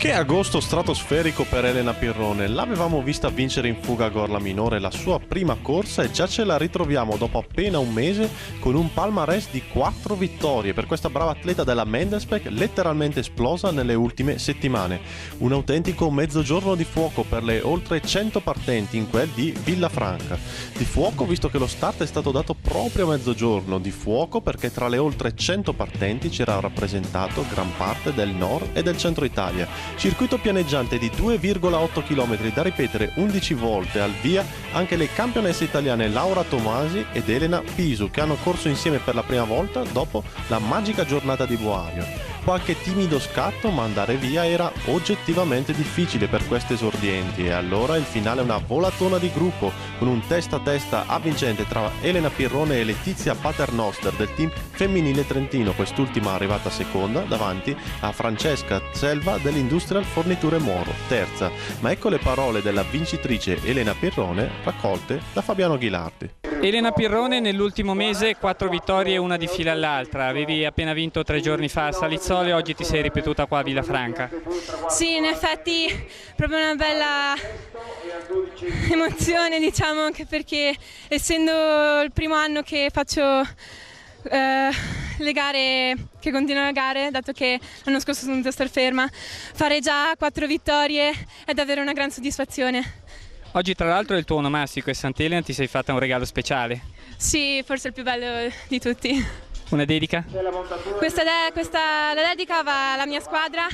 Che agosto stratosferico per Elena Pirrone. L'avevamo vista vincere in fuga a Gorla Minore la sua prima corsa e già ce la ritroviamo dopo appena un mese con un palmarès di 4 vittorie per questa brava atleta della Mandelsbeck, letteralmente esplosa nelle ultime settimane. Un autentico mezzogiorno di fuoco per le oltre 100 partenti in quel di Villafranca. Di fuoco visto che lo start è stato dato proprio a mezzogiorno, di fuoco perché tra le oltre 100 partenti c'era rappresentato gran parte del nord e del centro Italia. Circuito pianeggiante di 2,8 km da ripetere 11 volte al via anche le campionesse italiane Laura Tomasi ed Elena Pisu, che hanno corso insieme per la prima volta dopo la magica giornata di Boario. Qualche timido scatto, ma andare via era oggettivamente difficile per queste esordienti e allora il finale è una volatona di gruppo con un testa a testa avvincente tra Elena Pirrone e Letizia Paternoster del team femminile trentino, quest'ultima arrivata seconda davanti a Francesca Selva dell'Industrial Forniture Moro, terza. Ma ecco le parole della vincitrice Elena Pirrone raccolte da Fabiano Ghilardi. Elena Pirrone, nell'ultimo mese 4 vittorie, una di fila all'altra. Avevi appena vinto 3 giorni fa a Salizzolo e oggi ti sei ripetuta qua a Villafranca. Sì, in effetti proprio una bella emozione, diciamo, anche perché essendo il primo anno che faccio le gare, che continuo le gare, dato che l'anno scorso sono dovuta star ferma, fare già 4 vittorie è davvero una gran soddisfazione. Oggi tra l'altro è il tuo onomastico e Sant'Elena ti sei fatta un regalo speciale. Sì, forse il più bello di tutti. Una dedica? La dedica va alla mia squadra,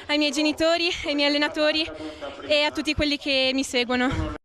ai miei genitori, ai miei allenatori e a tutti quelli che mi seguono.